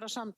samt.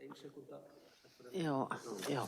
Ein sekúnda. Já.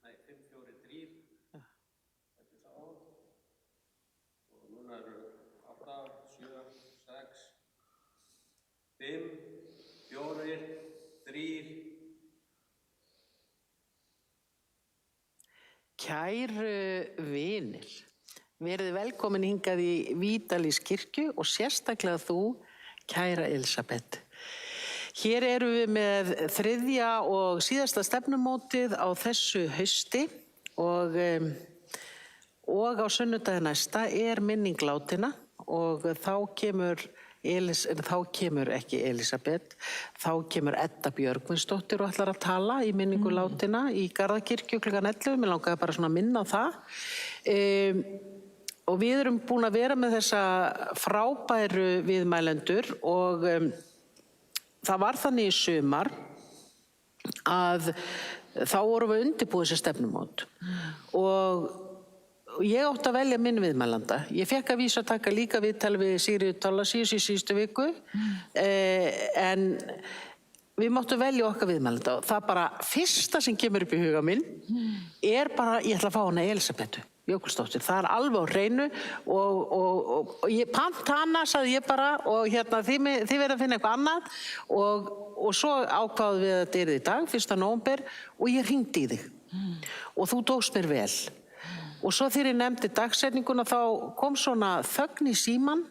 Nei, 5, 4, 3. Þetta sá. Og núna eru 8, 7, 6, 5, 4, 3. Kæru vinir, verið velkomin hingað í Vídalískirkju og sérstaklega þú, kæra Elísabet. Hér erum við með 3. og síðasta stefnumótið á þessu hausti og á sunnudaginn næsta er minning látinna og þá kemur ekki Elísabet, þá kemur Edda Björgvinsdóttir og ætlar að tala í minningu látinna í Garðakirkju klukkan 11. Mér langaði bara svona að minna á það. Og við erum búin að vera með þessa frábæru viðmælendur og það var þannig í sumar að þá vorum við undirbúið þessi stefnumót og ég átti að velja minn viðmælanda. Ég fékk að vísa að taka líka viðtal við Sigríður Thorlacius í síðustu viku en við máttum velja okkar viðmælanda og það bara fyrsta sem kemur upp í huga minn bara, ég ætla að fá hana Elísabetu Jökulsdóttir, það er alveg á hreinu og ég pant hana, sagði ég bara og þið verða að finna eitthvað annað og svo ákváðum við að þetta yrði í dag, 1. nóvember og ég hringdi í þig og þú tókst mér vel og svo þegar ég nefndi dagsetninguna þá kom svona þögn í síman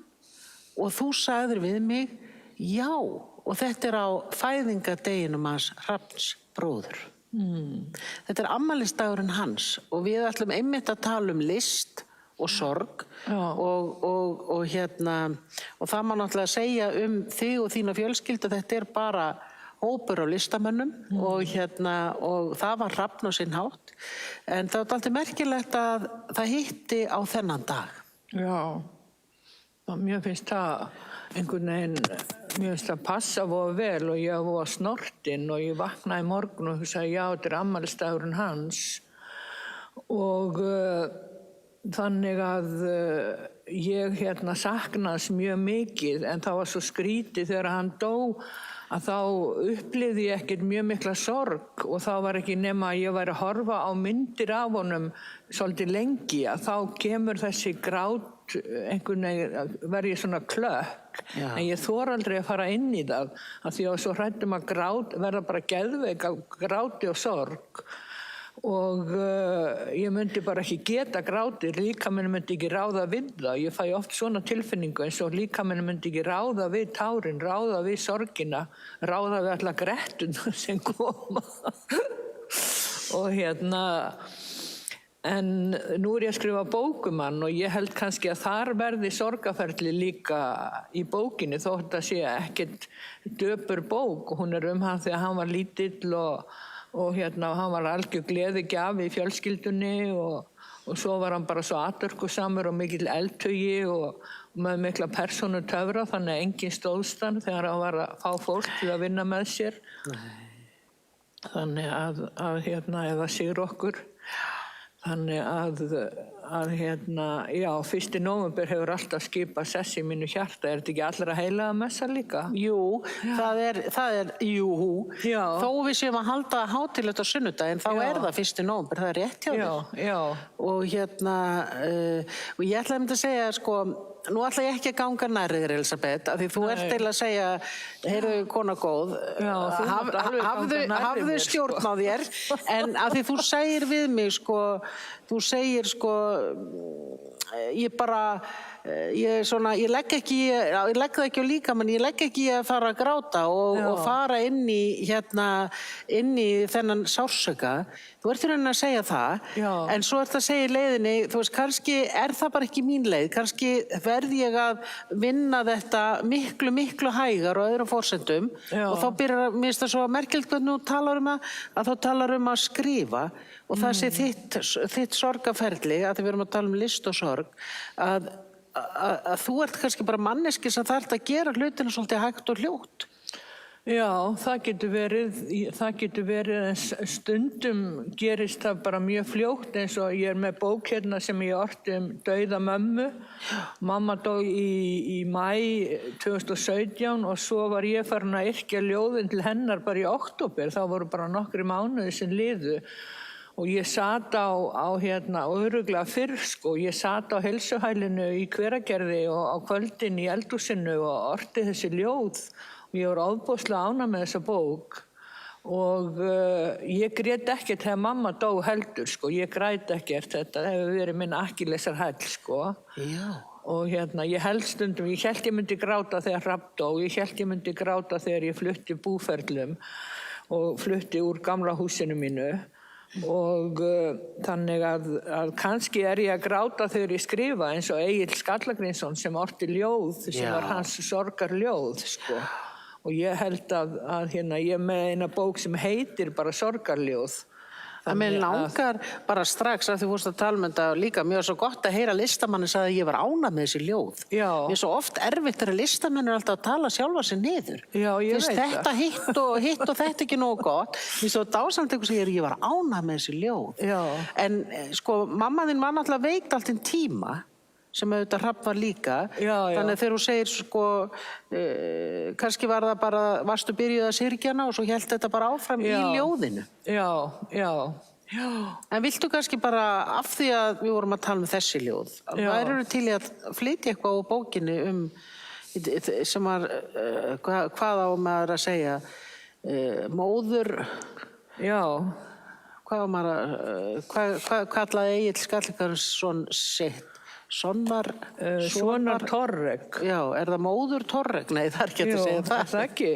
og þú sagðir við mig já og þetta á fæðingardeginum hans Hrafns bróður. Þetta afmælisdagurinn hans og við ætlum einmitt að tala list og sorg og það má náttúrulega segja þig og þína fjölskyldu, þetta bara hópur á listamönnum og það var Hrafn á sinn hátt en það var alltaf merkilegt að það hitti á þennan dag. Já, mér finnst það einhvern veginn, mér finnst það passa voða vel og ég var snortin og ég vaknaði í morgun og hugsaði já, þetta afmælisdagurinn hans og þannig að ég saknaðist mjög mikið en það var svo skrítið þegar hann dó að þá upplifði ég ekkert mjög mikla sorg og þá var ekki nema að ég væri að horfa á myndir af honum svolítið lengi að þá kemur þessi grát einhvern veginn verð ég svona klökk en ég þor aldrei að fara inn í það af því að svo hræddum að verða bara geðveik af gráti og sorg og ég myndi bara ekki geta grátið, líkaminn myndi ekki ráða við það, ég fæ oft svona tilfinningu eins og líkaminn myndi ekki ráða við tárin, ráða við sorgina, ráða við alla grettuna sem koma og en nú ég að skrifa bókumann og ég held kannski að þar verði sorgaferli líka í bókinni þótt að sé ekkert döpur bók og hún hann þegar hann var lítill og hann var algjör gleðigjafi í fjölskyldunni og svo var hann bara svo atorkusamur og mikill eldhugi og með mikla persónutöfra þannig að enginn stóðst hann þegar hann var að fá fólk til að vinna með sér. Þannig að eða sigur okkur. Þannig að já, 1. nóvember hefur alltaf skipað sess í mínu hjarta. Er þetta ekki allra heilaga messa líka? Jú, það er já. Þó við séum að halda hátíðlegt á sunnudaginn, þá er það 1. nóvember, það er rétt hjá þér. Já. Og og ég ætlaði að segja, nú ætla ég ekki að ganga nærri þér, Elísabet, af því þú ert til að segja, heyrðu kona góð, hafðu stjórn á þér, en af því þú segir við mig, þú segir, ég legg það ekki á líkamann, ég legg ekki að fara að gráta og fara inn í þennan sársauka. Þú ert í rauninni að segja það, en svo ert að segja í leiðinni, þú veist, kannski er það bara ekki mín leið, kannski verð ég að vinna þetta miklu, miklu hægar og öðrum forsendum og þá mér finnst það svo merkilegt hvernig þú talar að þá talar að skrifa og það sé þitt sorgarferli, að því við erum að tala list og sorg, að þú ert kannski bara manneski sem þarf að gera hlutina svolítið hægt og hljótt. Já, það getur verið, en stundum gerist það bara mjög fljótt eins og ég með bók sem ég orti dauða mömmu. Mamma dó í maí 2017 og svo var ég farin að yrkja ljóðin til hennar bara í október, þá voru bara nokkri mánuði sem liðu. Og ég sat á örugglega fyrr, ég sat á heilsuhælinu í Hveragerði og á kvöldin í eldhúsinu og orti þessi ljóð. Ég var ofboðslega ánægð með þessa bók og ég grét ekkert þegar mamma dó heldur, ég græt ekkert, þetta hefur verið minn akkillesarhæll, Já. Og ég held stundum, ég hélt ég myndi gráta þegar Hrafn dó, ég hélt ég myndi gráta þegar ég flutti búferlum og flutti úr gamla húsinu mínu og þannig að kannski er ég að gráta þegar ég skrifa eins og Egill Skallagrímsson sem orti ljóð sem var hans sorgarljóð, og ég held að ég er með eina bók sem heitir bara sorgarljóð Það mér langar bara strax að þú fórst að tala um þetta líka, mér var svo gott að heyra listamanni sagði að ég var ánægð með þessi ljóð. Já. Mér er svo oft erfitt þegar listamenn er alltaf að tala sjálfa sig niður. Já, ég Finnst veit þetta hitt og þetta ekki nógu gott. Mér er svo dásamt eitthvað sem ég var ánægð með þessi ljóð. Já. En sko, mamma þín var náttúrulega veikt allt í tíma, sem auðvitað Hrafn var líka. Já. Þannig að þegar þú segir sko, kannski var það bara, varstu byrjuð að syrgjana og svo hélt þetta bara áfram í ljóðinu. Já. En viltu kannski bara, af því að við vorum að tala um þessi ljóð, værið til í að flytja eitthvað á bókinni sem var, hvað á maður að segja, móður, hvað á maður að, hvað kallaði Egill Skallagrímsson sitt? Sonar Torrek. Já, það móður Torrek? Nei, það ekki að segja það. Það ekki?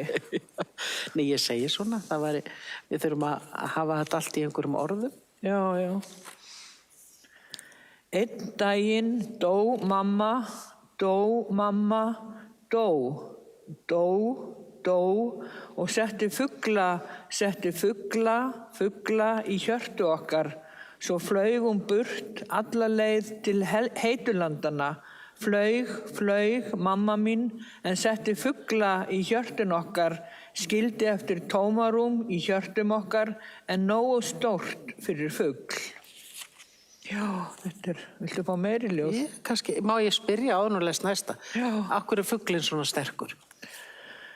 Nei, ég segi svona. Við þurfum að hafa þetta allt í einhverjum orðum. Já. Einn daginn dó mamma, dó og setti fugla í hjörtu okkar. Svo flaug burt alla leið til heitulandana. Flaug mamma mín en setti fugla í hjörtun okkar, skildi eftir tómarúm í hjörtum okkar en nógu stórt fyrir fugl. Já, viltu fá meiri ljóð? Kannski, má ég spyrja áður og les næsta? Já. Af hverju er fuglinn svona sterkur?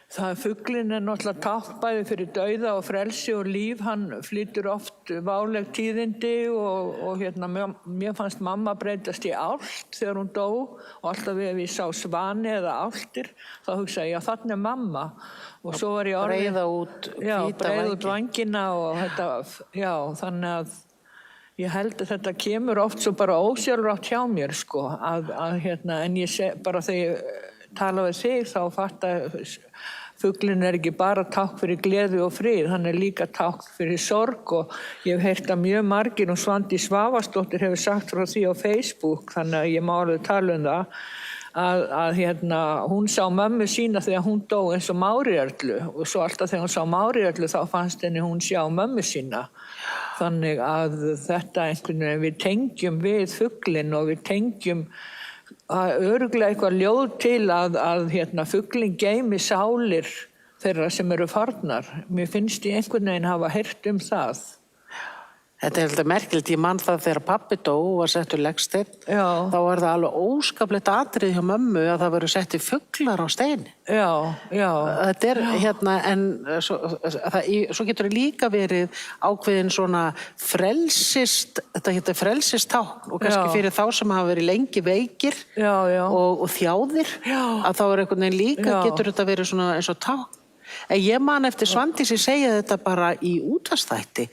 Fuglinn er náttúrulega táknbæði fyrir dauða og frelsi og líf. Hann flytur oft váleg tíðindi og mér fannst mamma breytast í ált þegar hún dó og alltaf ef ég sá svani eða áltir þá hugsaði ég að þarna er mamma og svo var ég orðin breiða út vængina og þetta, þannig að ég held að þetta kemur oft svo bara ósjálfrátt hjá mér sko en ég bara þegar ég tala við þig þá fatta fuglinn er ekki bara tákn fyrir gleði og frið, hann er líka tákn fyrir sorg og ég hef heyrt að mjög margir og Svandís Svavarsdóttir hefur sagt frá því á Facebook, þannig að ég má alveg tala um það að hún sá mömmu sína þegar hún dó eins og Márírarlu og svo alltaf þegar hún sá Márírarlu þá fannst henni hún sjá mömmu sína. Þannig að þetta einhvern veginn við tengjum við fuglinn og við tengjum örugglega eitthvað ljóð til að fuglinn geymi sálir þeirra sem eru farnar. Mér finnst ég einhvern veginn hafa heyrt það. Þetta er alltaf merkilegt, ég man það þegar pabbi dó og var settur legsteinn, þá var það alveg óskaplegt atriði hjá mömmu að það veru setti fuglar á steini. Já. Þetta er en svo getur það líka verið ákveðin svona þetta getur frelsistákn og kannski fyrir þá sem hafa verið lengi veikir og þjáðir, að þá er einhvern veginn líka getur þetta verið svona eins og tákn. En ég man eftir Svandísi segja þetta bara í útvarpsþætti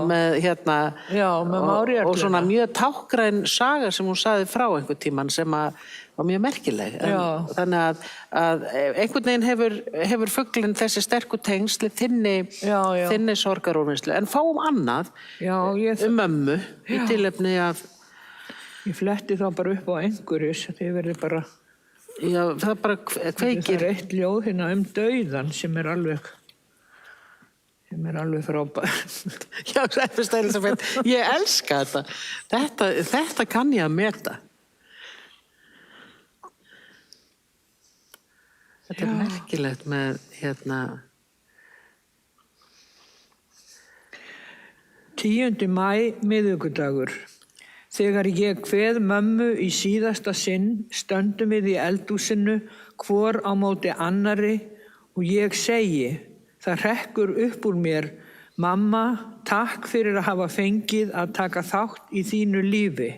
með Márírarlu og svona mjög tákgræn saga sem hún sagði frá einhvern tímann sem var mjög merkileg. Þannig að einhvern veginn hefur fuglinn þessi sterku tengsli þinni sorgarúrvinnslu. En fáum annað mömmu í tilefni af... Ég fletti þá bara upp á einhverju sem þið verið bara... Já, það bara kveikir. Það er eitt ljóð dauðan sem er alveg frábær. Já, Elisabeth, ég elska þetta. Þetta kann ég að meta. Þetta er merkilegt með 10. maí, miðvikudagur. Þegar ég kveð mömmu í síðasta sinn stöndum við í eldhúsinu hvor á móti annarri og ég segi, það hrekkur upp úr mér, mamma, takk fyrir að hafa fengið að taka þátt í þínu lífi.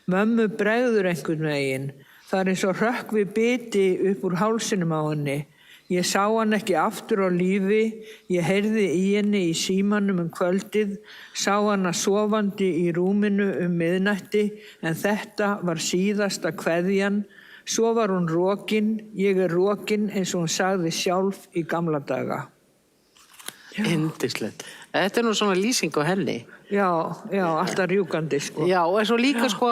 Mömmu bregður einhvern veginn, það er eins og hrökkvi biti upp úr hálsinum á henni. Ég sá hann ekki aftur á lífi, ég heyrði í henni í símanum kvöldið, sá hana sofandi í rúminu miðnætti, en þetta var síðasta kveðjan. Svo var hún rokin, ég er rokin eins og hún sagði sjálf í gamla daga. Yndislegt. Þetta nú svona lýsing á henni. Já, alltaf rjúkandi, sko. Já, og svo líka sko,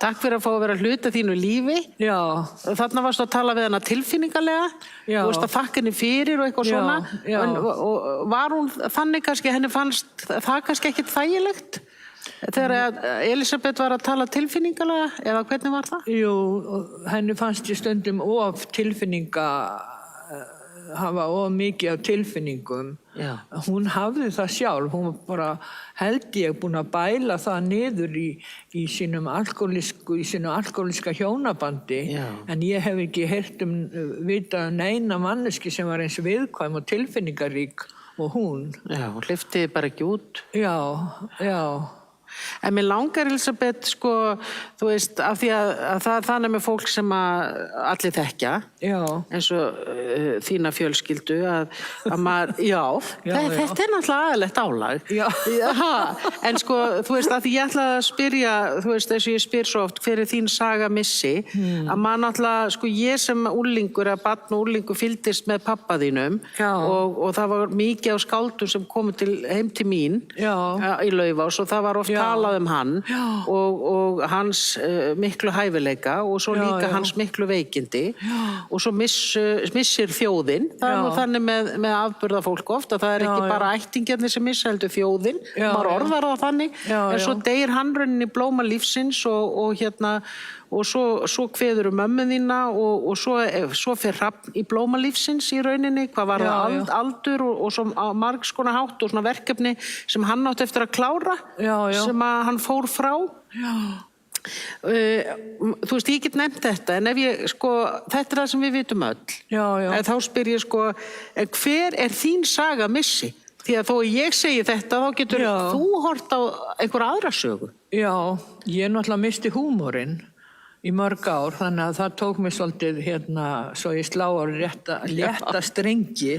takk fyrir að fá að vera hluta þínu lífi. Já. Þarna varstu að tala við hana tilfinningalega. Já. Þú veist að þakka henni fyrir og eitthvað Já, svona. já. Og var hún þannig kannski, henni fannst það kannski ekkit þægilegt? Þegar Elísabet var að tala tilfinningalega, eða hvernig var það? Jú, henni fannst ég stundum of hafa of mikið af tilfinningum. Já. Hún hafði það sjálf, hún var bara, held ég, búin að bæla það niður í sínu alkohólíska hjónabandi. Já. En ég hef ekki heyrt vitað neina manneski sem var eins viðkvæm og tilfinningarík og hún. Já, hún hleypti bara ekki út. Já. En mér langar, Elísabet, sko, þú veist, af því að þannig með fólk sem að allir þekkja, Já. eins og þína fjölskyldu, að maður, þetta er náttúrulega aðalegt álag. Já. En sko, þú veist, að því ég ætla að spyrja, þú veist, þess að ég spyr svo oft, hver er þín saga missi, að maður náttúrulega, sko, ég sem úrlingur, að barn og úrlingur fylgdist með pappa þínum og það var mikið á skáldum sem komu heim til mín í Laufás og það var oft talað hann og hans miklu hæfileika og svo líka hans miklu veikindi og svo missir þjóðin. Það er nú þannig með afburðafólk oft að það er ekki bara ættingjarnir sem missa heldur þjóðin, maður orðar það þannig, en svo deyr hann rauninni í blóma lífsins og svo kveður mömmu þína og svo fer hrafn í blóma lífsins í rauninni, hvað var það aldur og svo margs konar hátt og svona verkefni sem hann átti eftir að klára, sem að hann fór frá. Þú veist, ég get nefnt þetta, en ef ég, sko, þetta er það sem við vitum öll. Þá spyr ég, sko, hver er þín saga missi? Því að þó ég segi þetta, þá getur þú hort á einhver aðra sögu. Já, ég náttúrulega misti húmorinn í mörg ár, þannig að það tók mig svolítið svo ég slá á létta strengi.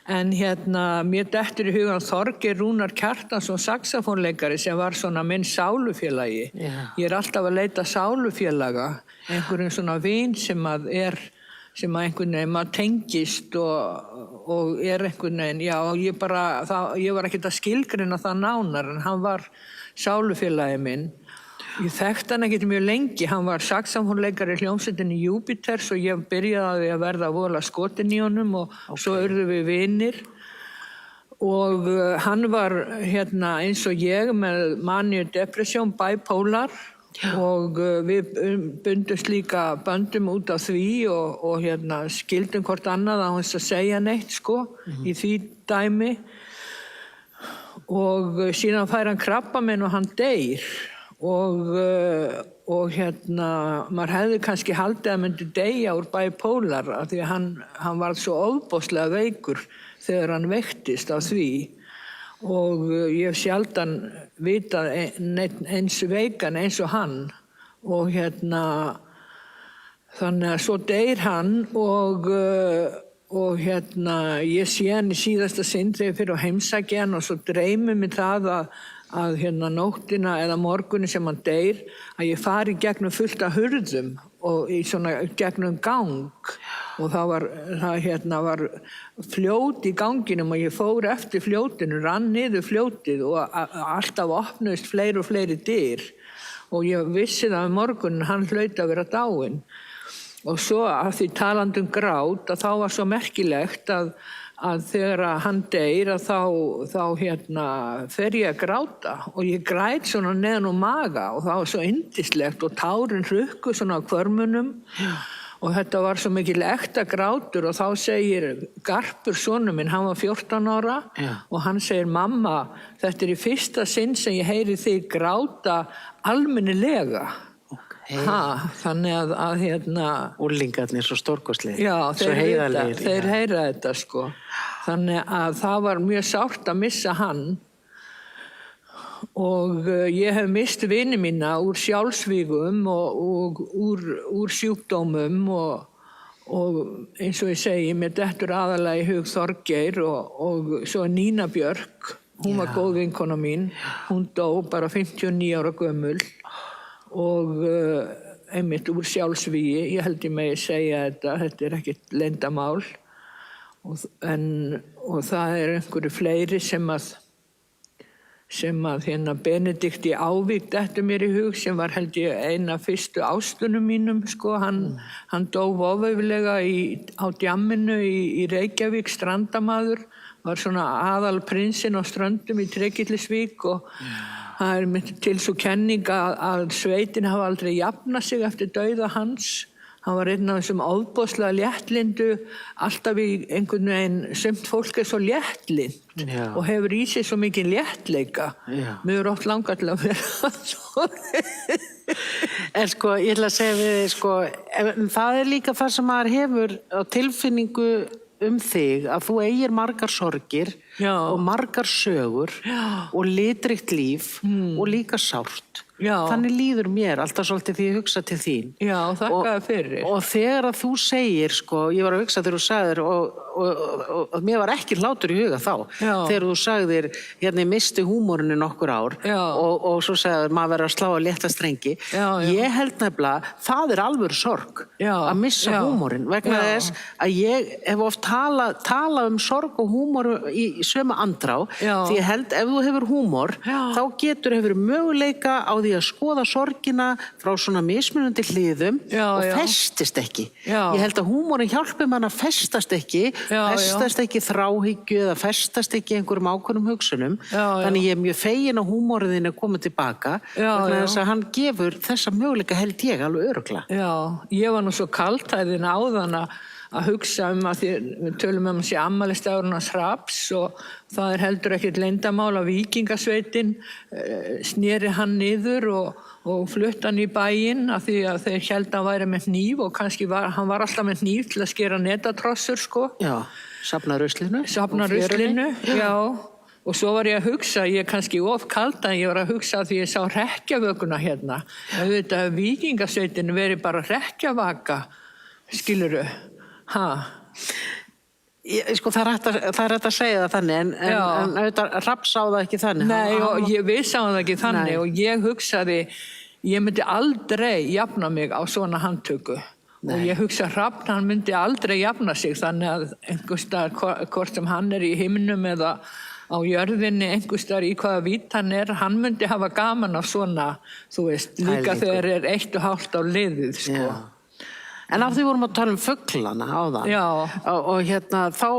En mér dettur í hugan Þorgeir Rúnar Kjartansson, saxofónleikari sem var svona minn sálufélagi. Ég er alltaf að leita sálufélaga, einhverjum svona vin sem að einhvern veginn maður tengist og er einhvern veginn, ég var ekkert að skilgreina það nánar, en hann var sálufélagi minn. Ég þekkti hann ekkert mjög lengi, hann var saxofónleikari í hljómsveitinni Júpiters og ég byrjaði að verða voðalega skotin í honum og svo urðum við vinir og hann var eins og ég með maníu depressjón, bipolar og við bundumst líka böndum út af því og skildum hvort annað á hans að segja neitt í því dæmi og síðan fær hann krabbamein og hann deyr. Og maður hefði kannski haldið að myndi deyja úr bipolar af því að hann var svo ofboðslega veikur þegar hann veiktist af því og ég hef sjaldan vitað eins veikan eins og hann og þannig að svo deyr hann og ég sé hann í síðasta sinn þegar ég fyrir á heimsæki hann og svo dreymir mig það að nóttina eða morgunni sem hann deyr að ég fari gegnum fullt af hurðum og í svona gegnum gang og það var fljót í ganginum og ég fór eftir fljótinu, rann niður fljótið og alltaf opnuðist fleiri og fleiri dyr og ég vissi það morgunin hann hlaut að vera dáinn og svo að því talandi grát að þá var svo merkilegt að þegar hann deyr að þá fer ég að gráta og ég græt svona neðan á maga og það var svo yndislegt og tárin hrukku svona á hvörmunum og þetta var svo mikil ekta grátur og þá segir Garpur sonur minn, hann var 14 ára og hann segir mamma, þetta er í fyrsta sinn sem ég heyri þig gráta almennilega. Þannig að úrlingarnir svo stórkostlegir. Já, þeir heyra þetta Þannig að það var mjög sárt að missa hann og ég hef mist vini mína úr sjálfsvígum og úr sjúkdómum og eins og ég segi, mér dettur aðalega í hug Þorgeir og svo Nína Björk, hún var góð vinkona mín, hún dó bara 59 ára gömul og einmitt úr sjálfsvígi, ég held ég megi segja þetta er ekkert leyndamál og það einhverju fleiri sem að hérna Benedikt í Ávík dettur mér í hug, sem var held ég eina fyrstu ástunum mínum, sko. Hann dó voveiflega á djamminu í Reykjavík, strandamaður, var svona aðalprinsinn á ströndum í Trékyllisvík, og það til svo kenning að sveitin hafa aldrei jafnað sig eftir dauða hans. Hann var einn af þessum ofboðslega léttlindu, alltaf í einhvern veginn, sumt fólk svo léttlind og hefur í sig svo mikið léttleika. Mér er oft langað til að vera svo. En sko, ég ætla að segja við þig, sko, það líka það sem maður hefur á tilfinningu þig, að þú eigir margar sorgir og margar sögur og litríkt líf og líka sárt. Þannig líður mér alltaf svolítið því ég hugsa til þín. Já, þakka fyrir. Og þegar að þú segir, sko, ég var að hugsa þegar þú sagðir, og mér var ekki hlátur í huga þá, þegar þú sagðir, hérna, ég misti húmórinu nokkur ár og svo sagðir, maður verður að slá að létta strengi. Ég held nefnilega, það alvöru sorg að missa húmórin, vegna þess að ég hef oft talað sorg og húmór í sömu andrá, því ég held ef þú hefur húmór, þá hefur möguleika á því að skoða sorgina frá svona mismunandi hliðum og festist ekki. Ég held að húmórin hjálpi mann að festast ekki þráhyggju eða festast ekki einhverjum ákveðnum hugsunum. Þannig ég mjög fegin að húmóriðin komið tilbaka, vegna þess að hann gefur þessa möguleika, held ég, alveg örugglega. Já, ég var nú svo kaldhæðin áðan að hugsa að við tölum þessi afmælisdagurinn hans Hrafns, og það heldur ekkert leyndamál að víkingasveitin sneri hann niður og flutt hann í bæinn, af því að þeir héldu að hann væri með hníf, og kannski hann var alltaf með hníf til að skera netatrossur, sko. Já, safna ruslinu. Já. Og svo var ég að hugsa, ég kannski of kaldan, ég var að hugsa því ég sá hrekkjavökuna hérna. Auðvitað hefur víkingasveitin verið bara hrekkjavaka, skilurðu? Sko, það er hægt að segja það þannig, en auðvitað Hrafn sá það ekki þannig. Nei, og við sáum það ekki þannig. Og ég hugsaði, ég myndi aldrei jafna mig á svona handtöku. Og ég hugsa Hrafn, hann myndi aldrei jafna sig, þannig að einhverstaðar, hvort sem hann í himnum eða á jörðinni, einhverstaðar í hvaða vít hann myndi hafa gaman af svona, þú veist, líka þegar 1,5 ár liðið, sko. En af því vorum að tala fuglana áðan. Og hérna, þá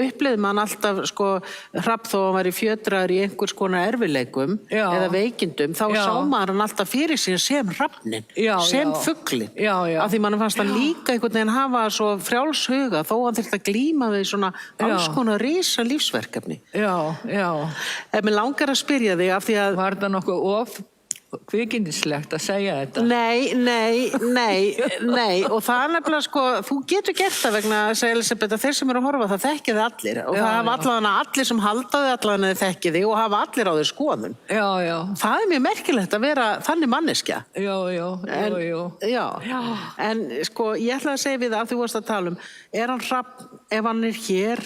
upplifði mann alltaf, sko, Hrafn þó hann var í fjötraður í einhvers konar erfileikum eða veikindum, þá sá maður hann alltaf fyrir sig sem hrafnin, sem fuglin. Af því mann fannst hann líka einhvern veginn hafa svo frjálshuga, þó hann þurfti að glíma við svona alls konar risa lífsverkefni. En mér langar að spyrja þig, af því að... Var það nokkuð kvikindislegt að segja þetta? Nei, og það er nefnilega, sko, þú getur gert það vegna þess að Elisabeth, að þeir sem eru að horfa, það þekki þið allir, og það hafa allir sem halda þið, allavega þið þekki þið, og hafa allir á þið skoðun. Það er mjög merkilegt að vera þannig manneskja. En sko, ég ætla að segja við það, af því þú varst að tala hann Hrafn, ef hann hér,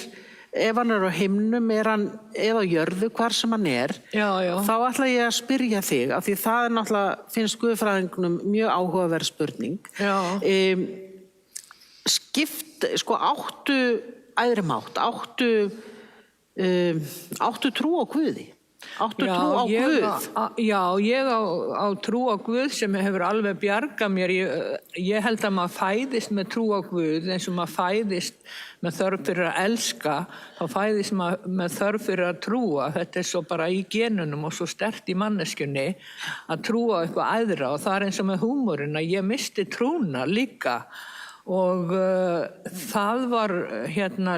ef hann á himnum, hann eða á jörðu, hvar sem hann þá ætla ég að spyrja þig, af því það náttúrulega, finnst guðfræðingnum mjög áhugaverð spurning. Sko, áttu æðri mátt, áttu trú á Guði? Áttu trú á Guð? Já, ég á trú á Guð sem hefur alveg bjargað mér. Ég held að maður fæðist með trú á Guð, eins og maður fæðist með þörf fyrir að elska, þá fæðist maður með þörf fyrir að trúa. Þetta er svo bara í genunum og svo sterkt í manneskjunni að trúa eitthvað æðra, og það er eins og með húmórinn að ég misti trúna líka. Og það var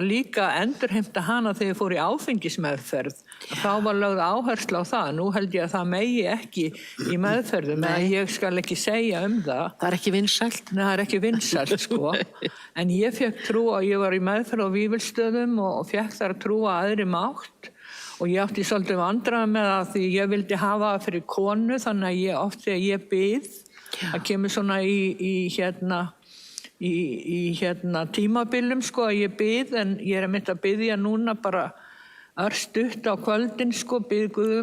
líka endurheimta hana þegar ég fór í áfengismeðferð. Þá var lögð áherslu á það. Nú held ég að það megi ekki í meðferðum, en ég skal ekki segja það. Það er ekki vinsælt? Nei, það er ekki vinsælt, sko. En ég fekk trú að ég var í meðferð á Vífilsstöðum og fekk þar trú að æðri mátt. Og ég átti svolítið vandræði með það því ég vildi hafa það fyrir konu, þannig að ég oft þegar ég bið, það kemur svona í tímabilum, sko, að ég bið, en ég er að biðja núna bara örstutt á kvöldin, sko, bið Guð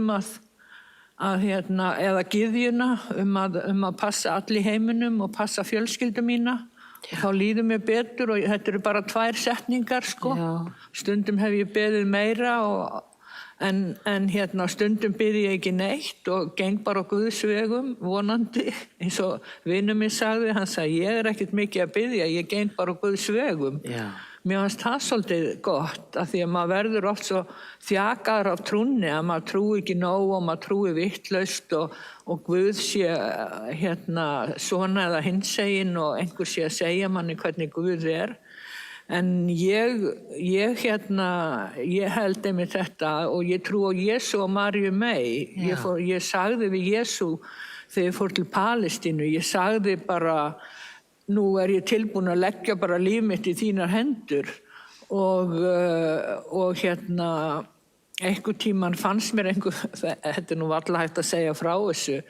eða gyðjuna að passa allir heiminum og passa fjölskyldu mína Þá líður mér betur og þetta eru bara 2 setningar, sko. Já. Stundum hef ég beðið meira en stundum bið ég ekki neitt og geng bara á Guðs vegum, vonandi. Eins og vinur minn sagði, hann sagði, ég er ekkert mikið að biðja, ég geng bara á Guðs vegum. Já. Mér fannst það svolítið gott af því að maður verður oft svo þjakaður af trúnni að maður trúi ekki nóg og maður trúi vitlaust og Guð sé svona eða hinsegin og einhver sé að segja manni hvernig Guð er. En ég held einmitt þetta og ég trú á Jesú og Maríu mey. Ég sagði við Jesú þegar ég fór til Palestínu, ég sagði bara, nú er ég tilbúin að leggja bara líf mitt í þínar hendur og einhver tíman fannst mér þetta er nú varla hægt að segja frá þessu,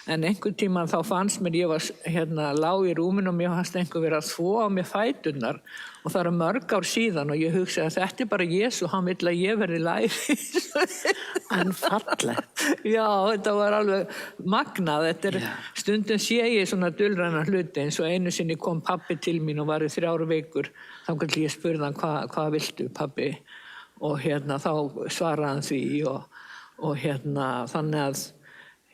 en einhver tíman þá fannst mér, ég var lá í rúminu og mér fannst einhver verið að þvo á mér fæturnar og það eru mörg ár síðan og ég hugsaði að þetta er bara Jesú, hann vill að ég verði læris. En fallegt. Já, þetta var alveg magnað. Stundum sé ég svona dulræna hluti eins og einu sinni kom pabbi til mín og var í 3 vikur. Þangað til ég spurði hann hvað viltu pabbi? Og þá svaraði hann því og þannig að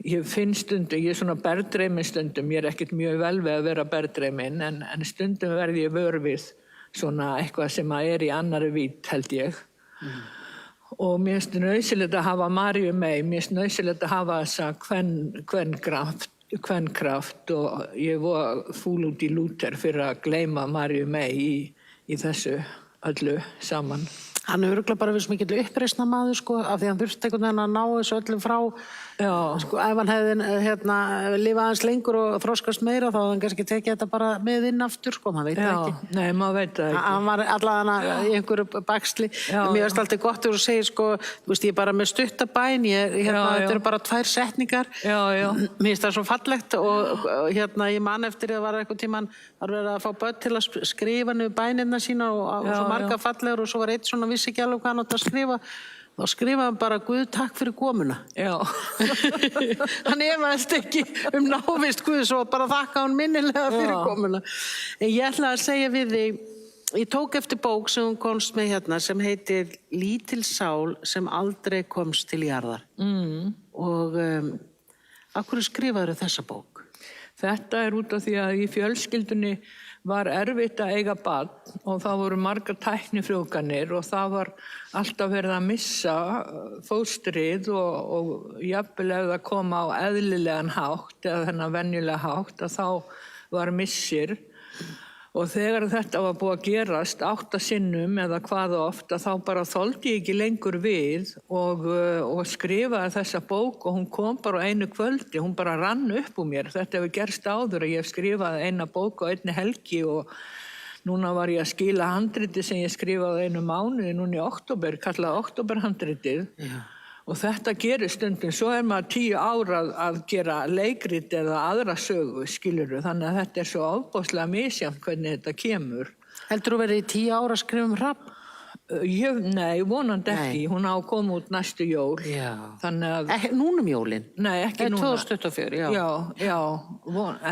ég finn stundum, ég er svona bergdreimin stundum, ég er ekkert mjög vel við að vera bergdreimin en stundum verði ég vör við svona eitthvað sem er í annarri vídd held ég. Og mér finnst nauðsynlegt að hafa Maríu mey, mér finnst nauðsynlegt að hafa þessa kvenkraft og ég var fúl út í Lúther fyrir að gleyma Maríu mey í þessu öllu saman. Hann er örugglega bara við sem mikill uppreisna maður, sko, af því hann þurfti einhvern veginn að ná þessu öllum frá. Já. Sko, ef hann hefði lifað aðeins lengur og þroskast meira, þá hefði hann kannski tekið þetta bara með inn aftur, sko, maður veit það ekki. Já, nei, maður veit það ekki. Hann var allavega í einhverju baksli. Mér finnst alltaf gott þegar þú segir, sko, þú veist, ég er bara með stuttabæn, þetta eru bara 2 setningar. Já. Mér finnst það svo fallegt og ég man eftir að var einhvern tímann var verið að fá börn til að skrifa niður bænirna sína og svo marga fallegur og svo var eitt svona vissi ekki alveg hvað hann átti að skrifa. Þá skrifaði hann bara Guð takk fyrir komuna. Já. Hann efaðist ekki návist Guðs og bara þakka hann minnilega fyrir komuna. En ég ætla að segja við þig, ég tók eftir bók sem hún komst með sem heitir Lítil sál sem aldrei komst til jarðar. Og af hverju skrifaðu þessa bók? Þetta er út af því að í fjölskyldunni var erfitt að eiga barn og það voru margar tæknifrjóvganir og það var alltaf verið að missa fóstrið og jafnvel ef það kom á eðlilegan hátt eða þennan venjulega hátt að þá var missir. Og þegar þetta var búið að gerast 8 sinnum eða hvað oft að þá bara þoldi ég ekki lengur við og skrifaði þessa bók og hún kom bara á einu kvöldi, hún bara rann upp úr mér. Þetta hefur gerst áður að ég skrifaði eina bók á einni helgi og núna var ég að skila handriti sem ég skrifaði einu mánuði núna í október, kallað októberhandritið. Já. Og þetta gerir stundum, svo er maður 10 ára að gera leikrit eða aðra sögu, skilurðu, þannig að þetta er svo ofboðslega misjafnt hvernig þetta kemur. Heldur þú verið í 10 ára að skrifa Hrafn? Nei, vonandi ekki, hún á að koma út næstu jól. Já. Þannig að... Núna jólin? Nei, ekki núna. 2024, já. Já,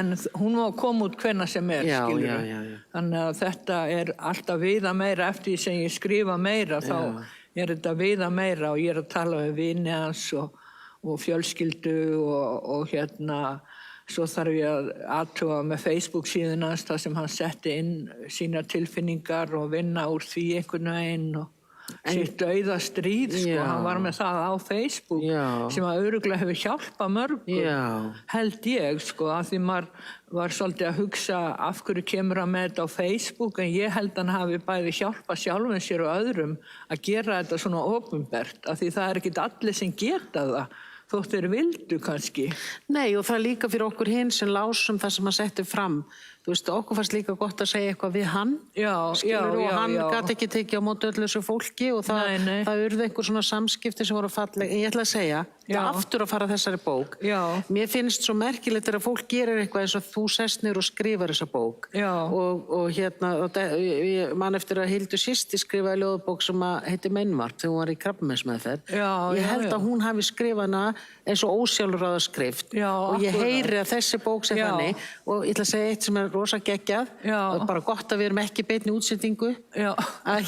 en hún má koma út hvenær sem skilurðu. Já. Þannig að þetta er alltaf viða meira eftir því sem ég skrifa meira þá... er þetta viða meira og ég er að tala við vini hans og fjölskyldu og svo þarf ég að athuga með Facebook síðan hans þar sem hann setti inn sína tilfinningar og vinna úr því einhvern veginn og sitt dauða stríð, sko, hann var með það á Facebook sem að örugglega hefur hjálpað mörgum, held ég, sko, af því maður var svolítið að hugsa af hverju kemur hann með þetta á Facebook en ég held hann hafi bæði hjálpað sjálfum sér og öðrum að gera þetta svona opinbert af því það er ekkit allir sem geta það þótt þeir vildu kannski. Nei og það er líka fyrir okkur hinn sem lásum það sem hann setti fram. Þú veist, okkur fannst líka gott að segja eitthvað við hann. Skilur, og hann gat ekki tekið á móti öllu þessu fólki og það urðu einhver svona samskipti sem voru falleg. En ég ætla að segja, aftur að fara þessari bók. Mér finnst svo merkilegt að fólk gerir eitthvað eins og þú sest niður og skrifar þessa bók. Og ég man eftir að Hildur Sisti skrifaði ljóðabók sem heitir Meinvarp þegar hún var í krabbameinsmeðferð. Ég held að hún hafi skrifað hana eins og ósjálfráða skrift og ég heyri að þessi bók sé þannig og ég ætla að segja eitt sem er rosa geggjað. Já. Og bara gott að við erum ekki í beinni útsendingu. Já. Að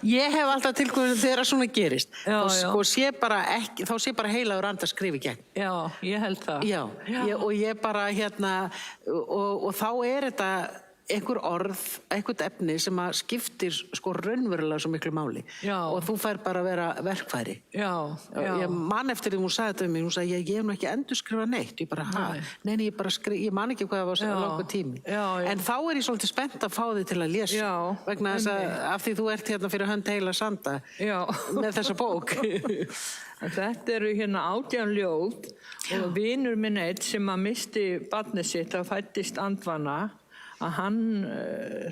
ég hef alltaf tilkomin þegar svona gerist. Já, Þá sé bara heilagur andi að skrifa í gegn. Já, ég held það. Já. Og ég bara og þá þetta einhver orð, einhvert efni sem að skiptir sko raunverulega svo miklu máli. Já. Og þú fær bara að vera verkfæri. Já. Ég man eftir því hún sagði þetta við mig, hún sagði ég hef nú ekki endurskrifað neitt. Ég bara, nei, ég man ekki hvað það var langur tími. Já. En þá ég svolítið spennt að fá þig til að lesa. Já. Vegna þess að af því þú ert hérna fyrir hönd Heila Sanda. Já. Með þessa bók. Þetta eru hérna 18 ljóð og vinur minn eitt sem að misti barnið sitt að fæddist andvana, að hann,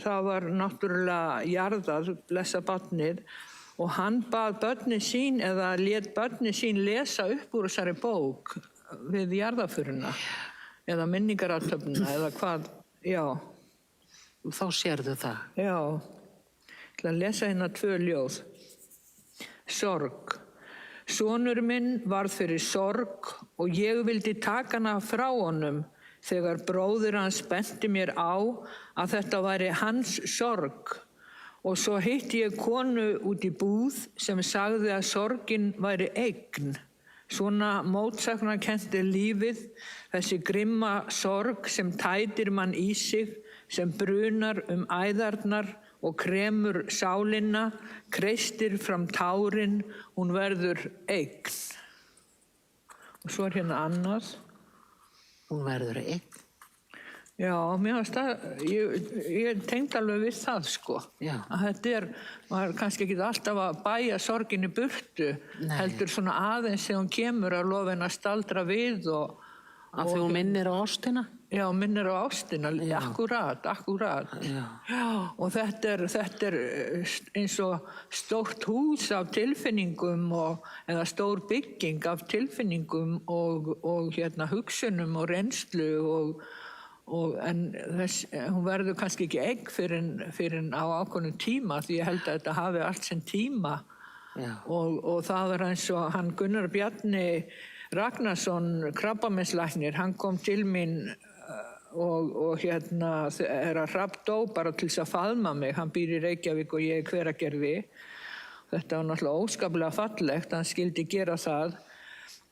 það var náttúrulega jarðað, blessa barnið, og hann bað börnin sín eða lét börnin sín lesa upp úr þessari bók við jarðaföruna eða minningarathöfnina eða hvað, já. Þá sérðu það. Já, ég ætla að lesa hérna 2 ljóð. Sorg. Sonur minn varð fyrir sorg og ég vildi taka hana frá honum þegar bróðir hans benti mér á að þetta væri hans sorg. Og svo hitti ég konu út í búð sem sagði að sorgin væri eign. Svona mótsagnakennt lífið, þessi grimma sorg sem tætir mann í sig, sem brunar æðarnar og kremur sálina, kreistir fram tárin, hún verður eign. Og svo hérna annað. Hún verður eign. Já, mér finnst það, ég tengd alveg við það, sko. Já. Að þetta maður kannski ekki alltaf að bæja sorginni burtu, heldur svona aðeins þegar hún kemur að lofa henni að staldra við og... Af því hún minnir á ástina? Já, minnir á ástina, akkúrat. Já, og þetta er eins og stórt hús af tilfinningum eða stór bygging af tilfinningum og hérna hugsunum og reynslu en hún verður kannski ekki eign fyrir á ákveðnum tíma því ég held að þetta hafi allt sinn tíma og það var eins og hann Gunnar Bjarni Ragnarsson, krabbameinslæknir, hann kom til mín og hérna að Hrafn dó bara til þess að faðma mig, hann býr í Reykjavík og ég Hveragerði. Þetta var náttúrulega óskaplega fallegt, hann skildi gera það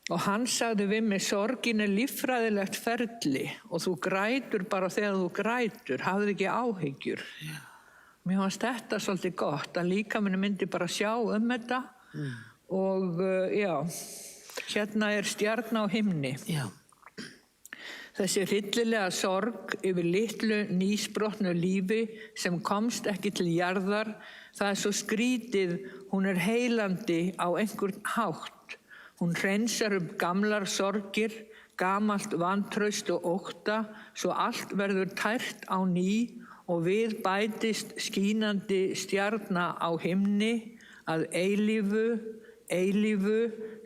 og hann sagði við mig, sorgin er líffræðilegt ferli og þú grætur bara þegar þú grætur, hafðu ekki áhyggjur. Mér fannst þetta svolítið gott, að líkaminn myndi bara sjá þetta og já, hérna er stjarna á himni. Já. Þessi hryllilega sorg yfir litlu nýsbrotnu lífi sem komst ekki til jarðar, það er svo skrítið, hún er heilandi á einhvern hátt. Hún hreinsar upp gamlar sorgir, gamalt vantraust og ótta, svo allt verður tært á ný og við bætist skínandi stjarna á himni að eilífu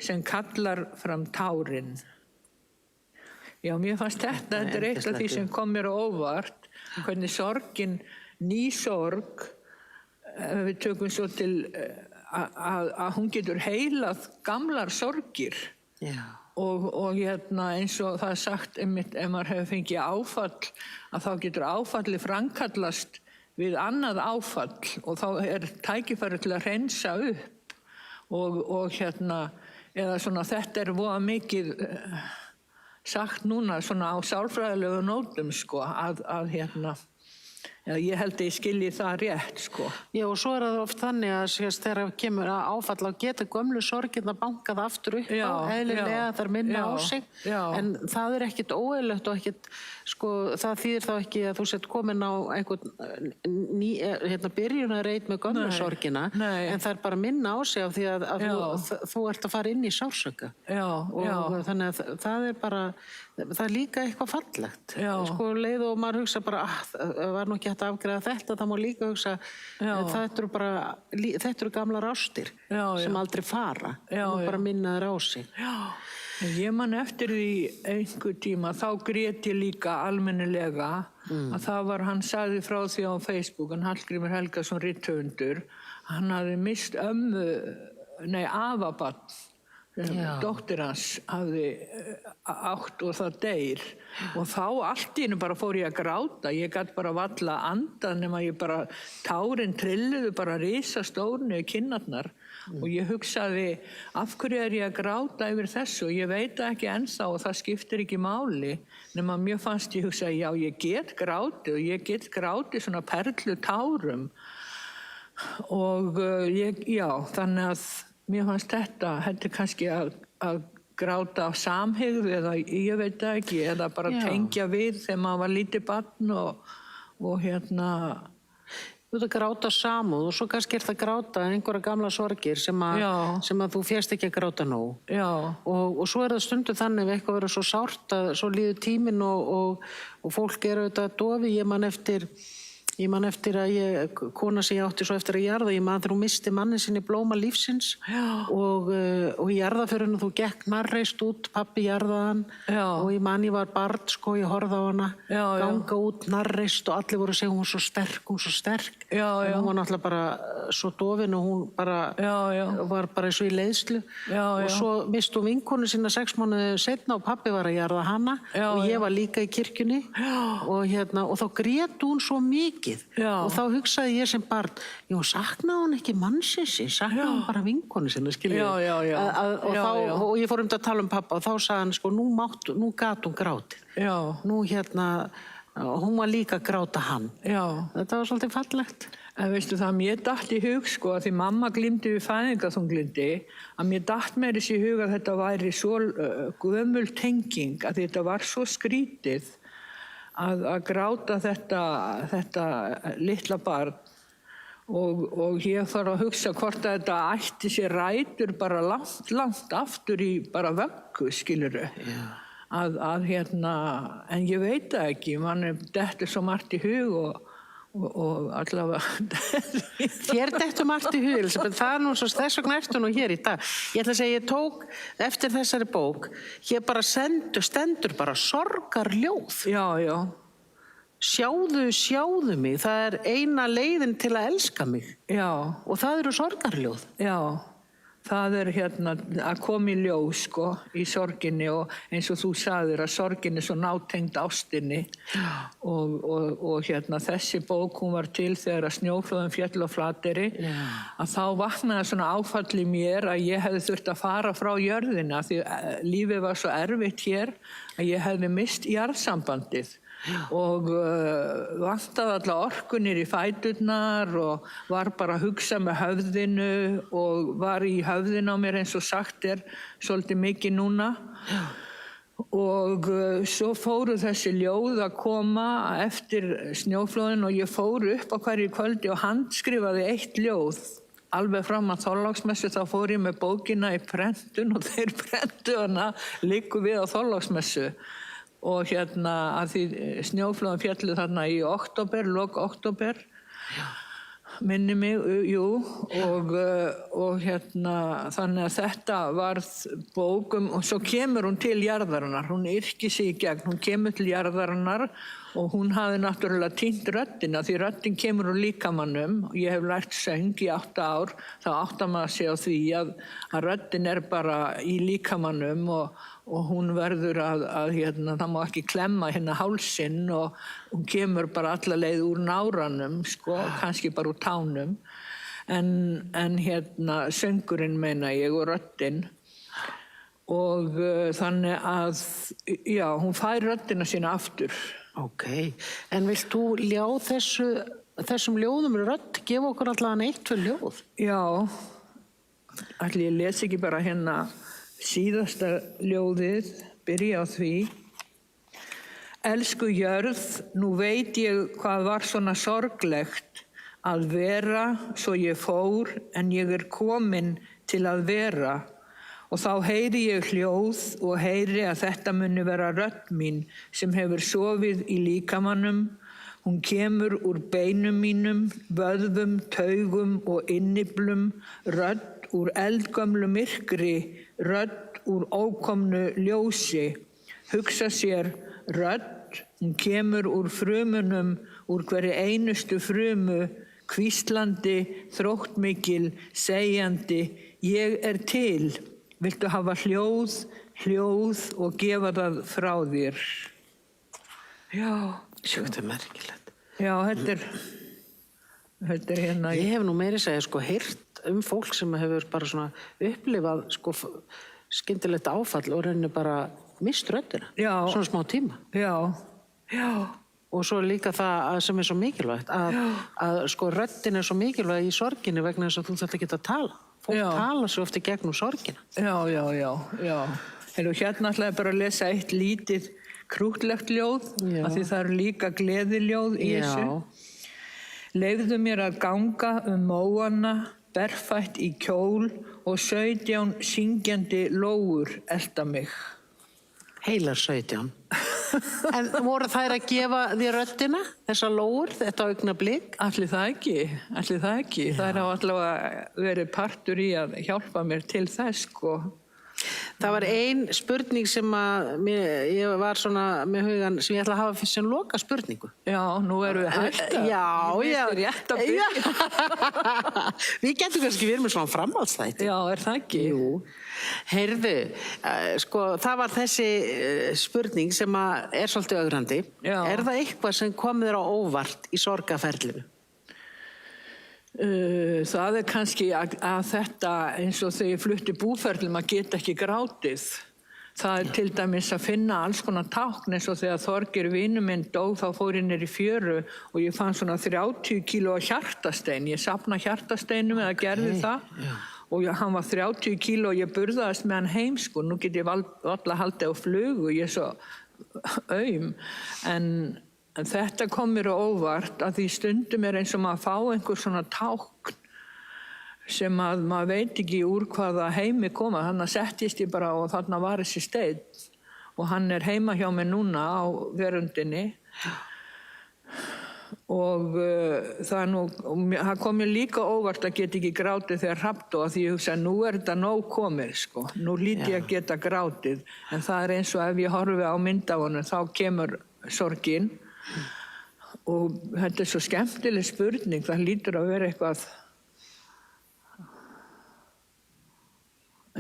sem kallar fram tárin. Já, mér fannst þetta er eitt af því sem kom mér á óvart, hvernig sorgin, ný sorg, við tökum svo til að hún getur heilað gamlar sorgir. Já. Og hérna eins og það er sagt einmitt, ef maður hefur fengið áfall, að þá getur áfallið framkallast við annað áfall og þá er tækifæri til að hreinsa upp og hérna, eða svona þetta er voða mikið sagt núna svona á sálfræðilegu nótum sko að hérna ég held að ég skilji það rétt sko. Já og svo það oft þannig að þegar kemur að áfall á geta gömlu sorgirna bankað aftur upp á eðlilega þar minna á sig en það er ekkit óeðlilegt og ekkit sko það þýðir þá ekki að þú sett komin á einhvern byrjunarreit með gömlu sorgina en það er bara minna á sig af því að þú ert að fara inn í sársauka og þannig að það er bara það er líka eitthvað fallegt sko leið og maður hugsa bara var nú ekki hægt að afgreiða þetta, það má líka hugsa þetta eru gamlar ástir sem aldrei fara og bara minna þær á sig. Ég man eftir því einhver tíma, þá grét ég líka almennilega að það var, hann sagði frá því á Facebook, hann Hallgrímur Helgason rithöfundur, hann hafði mist afabarn dóttir hans hafði átt og það deyr og þá allt í einu bara fór ég að gráta, ég gat bara varla andað nema ég bara, tárin trilluðu bara risastór niður kinnarnar og ég hugsaði af hverju er ég að gráta yfir þessu og ég veit það ekki ennþá og það skiptir ekki máli nema mér fannst ég hugsaði já ég get grátið og ég get grátið svona perlu tárum og já þannig að mér fannst þetta er kannski að gráta af samhygð eða ég veit það ekki, eða bara tengja við þegar maður var lítið barn og Þú ert að gráta samúð og svo kannski það gráta einhverja gamla sorgir sem að þú fékkst ekki að gráta nóg. Já. Og svo það stundum þannig ef eitthvað verður svo sárt að svo líður tíminn og fólk auðvitað dofi. Ég man eftir að kona sem ég átti svo eftir að jarða, ég man þegar hún misti mannin sinni blóma lífsins og í jarðaförinu þú gekk narreist út, pabbi jarðaðan og ég man ég var barn, sko, ég horfði á hana, ganga út narreist og allir voru að segja hún var svo sterk, en hún var náttúrulega bara svo dofin og hún bara var bara eins og í leiðslu og svo misti hún vinkonu sína 6 mánuði seinna og pabbi var að jarða hana og ég var líka í kirkjunni og þá grét hún svo mikið. Og þá hugsaði ég sem barn, saknaði hún ekki mannsins, saknaði hún bara vinkonu sinna, skiljið. Og ég fór að tala pappa og þá sagði hann, sko, nú gat hún grátið. Nú hún var líka að gráta hann. Þetta var svolítið fallegt. En veistu það, mér datt í hug, sko, að því mamma glímdi við fæðingarþunglyndi, að mér datt meira í hug að þetta væri svo gömul tenging, að þetta var svo skrítið. Að gráta þetta litla barn og ég fór að hugsa hvort að þetta ætti sér rætur bara langt aftur í bara vöggu, skilurðu. En ég veit það ekki, mann dettur svo margt í hug og allavega Þér dettur margt í hug, Elisabeth, það nú svo þess vegna ertu nú hér í dag. Ég ætla að segja, ég tók eftir þessari bók, hér bara stendur bara sorgarljóð. Já. Sjáðu mig, það er eina leiðin til að elska mig. Já. Og það eru sorgarljóð. Já. Það er að koma í ljós, sko, í sorginni og eins og þú sagðir að sorginni svo nátengd ástinni og þessi bók hún var til þegar að snjóflóðin féll á Flateyri að þá vaknaði svona áfall í mér að ég hefði þurft að fara frá jörðina því lífið var svo erfitt hér að ég hefði mist jarðsambandið. Og vantaði alla orkunir í fæturnar og var bara að hugsa með höfðinu og var í höfðinu á mér eins og sagt er svolítið mikið núna og svo fóru þessi ljóð að koma eftir snjóflóðin og ég fór upp á hverju kvöldi og handskrifaði 1 ljóð alveg fram að Þorláksmessu. Þá fór ég með bókina í prentun og þeir prentu hana líku við á Þorláksmessu og að því snjóflóðin féllu þarna í október, lok október, minni mig, og þannig að þetta varð bókum og svo kemur hún til jarðarinnar, hún yrkir sig í gegn, hún kemur til jarðarinnar og hún hafði náttúrulega týnt röddina því röddin kemur úr líkamannum og ég hef lært söng í 8 ár, þá áttar maður sig á því að röddin er bara í líkamannum og hún verður að það má ekki klemma hálsinn og hún kemur bara alla leið úr náranum, sko, kannski bara úr tánum. En söngurinn meina ég og röddin. Og þannig að, já, hún fær röddina sína aftur. Ok, en vilt þú ljá þessum ljóðum rödd, gefa okkur allavega 1-2 ljóð? Já, ætli ég les ekki bara síðasta ljóðið, byrja á því. Elsku jörð, nú veit ég hvað var svona sorglegt að vera svo ég fór en ég er komin til að vera. Og þá heyri ég hljóð og heyri að þetta muni vera rödd mín sem hefur sofið í líkamannum. Hún kemur úr beinum mínum, vöðvum, taugum og innyflum, rödd úr eldgömlu myrkri, rödd úr ókomnu ljósi. Hugsa sér, rödd, hún kemur úr frumunum, úr hverri einustu frumu, hvíslandi, þróttmikil, segjandi, ég er til. viltu hafa hljóð og gefa það frá þér. Já. Þetta merkilegt. Já, þetta er hérna. Ég hef nú meiri segja sko heyrt fólk sem hefur bara svona upplifað sko skyndilegt áfall og rauninni bara mist röddina. Já. Svona smá tíma. Já. Og svo líka það sem svo mikilvægt að sko röddin svo mikilvæg í sorginni vegna þess að þú þarft ekki að tala. Fólk tala svo ofta gegnum sorgina. Já. Hérna ætla ég bara að lesa eitt lítið krúttlegt ljóð, af því það eru líka gleðiljóð í þessu. Leyfðu mér að ganga móana, berfætt í kjól og 17 syngjandi lóur elta mig. Heilar 17. En voru þær að gefa þér röddina, þessar lóur, þetta augnablik? Ætli það ekki. Það er allavega verið partur í að hjálpa mér til þess, sko. Það var ein spurning sem ég var svona með hugan sem ég ætla að hafa fyrst sem loka spurningu. Já, nú erum við hægt að. Já. Rétt að byrja. Við getum kannski verið með svona framhaldsþætti. Já, er það ekki? Jú. Heyrðu, sko, það var þessi spurning sem er svolítið ögrandi. Já. Er það eitthvað sem kom þér á óvart í sorgarferlinu? Það er kannski að þetta eins og þegar ég flutti búferlum að geta ekki grátið. Það er til dæmis að finna alls konar tákn eins og þegar Þorgeir vinur minn dó þá fór ég niður í fjöru og ég fann svona 30 kíló hjartastein. Ég safna hjartasteinum eða gerði það og hann var 30 kíló og ég burðaðist með hann heim sko. Nú get ég alla haldið á flugu, ég er svo en þetta kom mér á óvart að því stundum er eins og maður fá einhver svona tákn sem að maður veit ekki úr hvaða heimi koma. Þannig að settist ég bara og þarna var þessi steinn og hann er heima hjá mér núna á verundinni og það kom mér líka óvart að geta ekki grátið þegar Hrafn að því ég hugsa nú er þetta nóg komið sko. Nú lít ég að geta grátið en það er eins og ef ég horfi á mynd af honum þá kemur sorgin. Og þetta er svo skemmtileg spurning, það lítur að vera eitthvað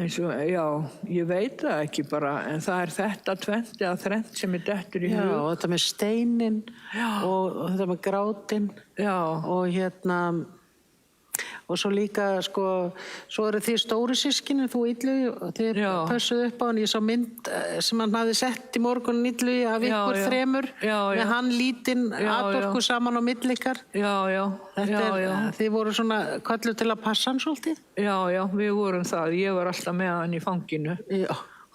eins og, já, ég veit það ekki bara, en það er þetta tvennt eða þrennt sem er dettur í hug. Já, og þetta með steinin og þetta með grátin og og svo líka, sko, svo eru þið stóru systkini, þú Illugi, og þið pössuðu upp á hann. Ég sá mynd sem hann hafði sett í morgun Illugi af ykkur þremur, með hann lítinn Adolfku saman á milli ykkar. Þið voru svona kölluð til að passa hann svolítið? Já, við vorum það. Ég var alltaf með hann í fanginu.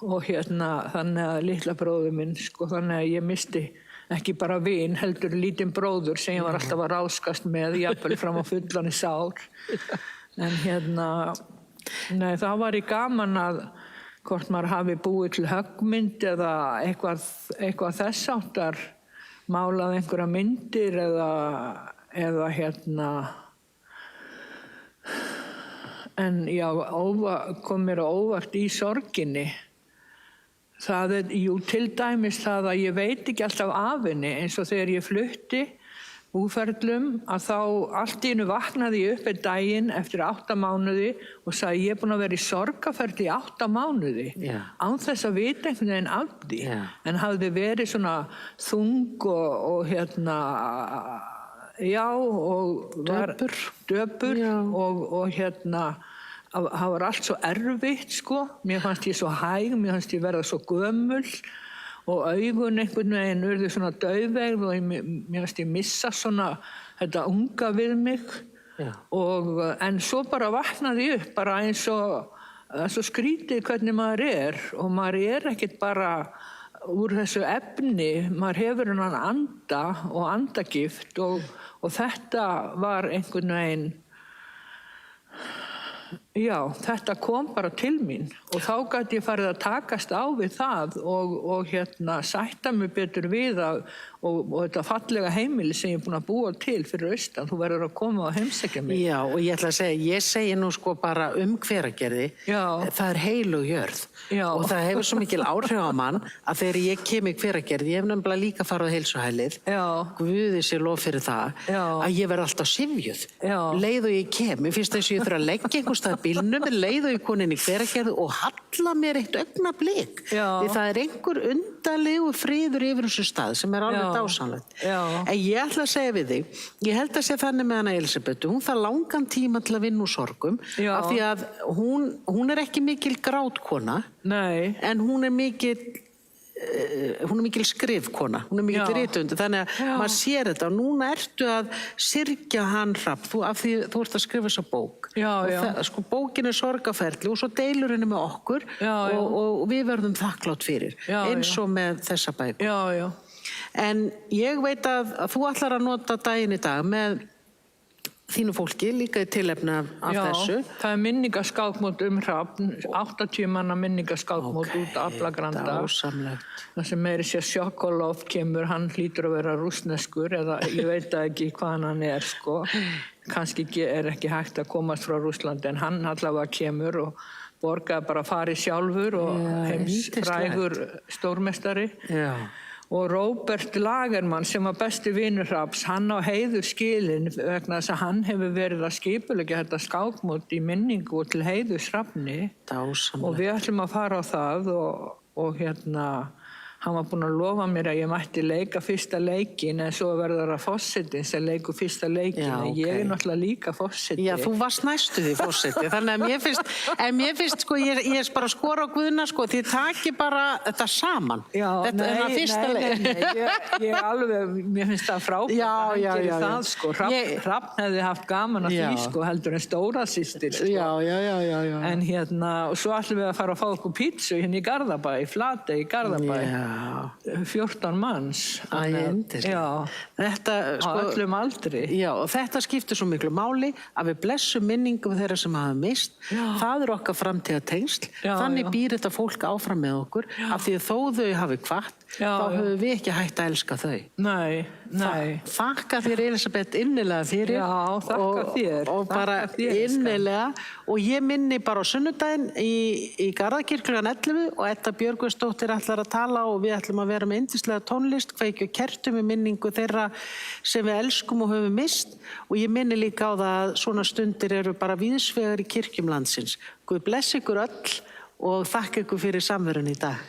Og þannig að litla bróður minn, sko, þannig að ég misti ekki bara vin, heldur lítinn bróður sem ég var alltaf að ráskast með, jafnvel fram á fullan í sál. En nei, það var í gaman að hvort maður hafi búið til höggmynd eða eitthvað þess áttar, málað einhverja myndir eða en já, kom mér á óvart í sorginni. Það er, til dæmis það að ég veit ekki alltaf af henni, eins og þegar ég flutti búferlum að þá allt í einu vaknaði ég upp einn daginn eftir 8 mánuði og sagði ég er búin að vera í sorgarferli í 8 mánuði án þess að vita einhvern veginn af því en hafði verið svona þung og döpur og það var allt svo erfitt sko, mér fannst ég svo hæg, mér fannst ég verða svo gömul og augun einhvern veginn urðu svona daufegð og mér fannst ég missa svona þetta unga við mig en svo bara vaknaði ég upp bara eins og það er svo skrítið hvernig maður er og maður er ekkert bara úr þessu efni, maður hefur hennan anda og andagift og þetta var einhvern veginn já, þetta kom bara til mín og þá gæti ég farið að takast á við það og sætta mig betur við og þetta fallega heimili sem ég er búin að búa til fyrir austan, þú verður að koma og heimsækja mig. Já, og ég ætla að segja, ég segi nú sko bara Hveragerði, það er heilug jörð og það hefur svo mikil áhrif á mann að þegar ég kem í Hveragerði, ég hef nefnilega líka farið á heilsuhælið, Guði sé lof fyrir það, að ég verð alltaf syfjuð, leið og ég kem, mér finnst þess að ég þurfa að leggja einhvers að bílnum leið og ég kom inn í Hveragerði og halla mér eitt augnablik. Já. Því það einhver undarlegu friður yfir þessu stað sem alveg dásamlegt. Já. En ég ætla að segja við þig, ég held að sé þannig með hana Elísabetu, hún þarf langan tíma til að vinna úr sorgum, Já. af því að hún ekki mikil grátkona, Nei. en hún er mikil skrifkona, hún er mikil rithöfundur, þannig að maður sér þetta og núna ertu að syrgja hann Hrafn, af því þú ert að skrifa þessa bók. Já, já. Sko, bókin er sorgarferli og svo deilur henni með okkur og við verðum þakklátt fyrir, eins og með þessa bækur. Já, já. En ég veit að þú ætlar að nota daginn í dag með þínu fólki líka í tilefni af þessu. Já, það er minningaskákmót Hrafn, 80 manna minningaskákmót út Aflagranda. Dásamlegt. Það sem meiri sér Sjokolov kemur, hann hlýtur að vera rússneskur eða ég veit ekki hvaðan hann er, sko. Kannski er ekki hægt að komast frá Rússlandi en hann allavega kemur og borgaði bara farið sjálfur og heimsfrægur stórmestari. Já. Og Róbert Lagermann sem var besti vinur Hrafns, hann á heiður skilin vegna þess að hann hefur verið að skipuleggja þetta skákmót í minningu til heiðurs Hrafni. Dásamlegt. Og við ætlum að fara á það og hann var búinn að lofa mér að ég mætti leika fyrsta leikin en svo verður það fórsetinn sem leikur fyrsta leikin. Já, en ég er náttúrulega líka fórseti. Já, þú varst næstu því fórseti, þannig að mér finnst sko, ég er bara að skora á Guðna, sko, þið taki bara þetta saman. Já, ég alveg, mér finnst það frábært að hann gerir það, sko. Hrafn hefði haft gaman að því, sko, heldur en stóra systir, sko. Já. En og svo ætlum við að fara að fá okkur pítsu hérna í Garðabæ, í Flatey í Garðabæ. Já. 14 manns. Já. Þetta, sko, á öllum aldri. Já, og þetta skiptir svo miklu máli að við blessum minningum þeirra sem hafa mist. Það er okkar framtíðartengsl. Þannig býr þetta fólk áfram með okkur af því að þó þau hafi kvatt, þá höfum við ekki hægt að elska þau. Nei. Þakka þér Elísabet innilega fyrir. Já, þakka þér. Og bara innilega. Og ég minni bara á sunnudaginn í Garðakirkju klukkan 11 og Edda Björgvinsdóttir ætlar að tala og við ætlum að vera með yndislega tónlist, kveikju kertum í minningu þeirra sem við elskum og höfum mist. Og ég minni líka á það að svona stundir eru bara víðsvegar í kirkjum landsins. Guð blessi ykkur öll og þakka ykkur fyrir samverun í dag.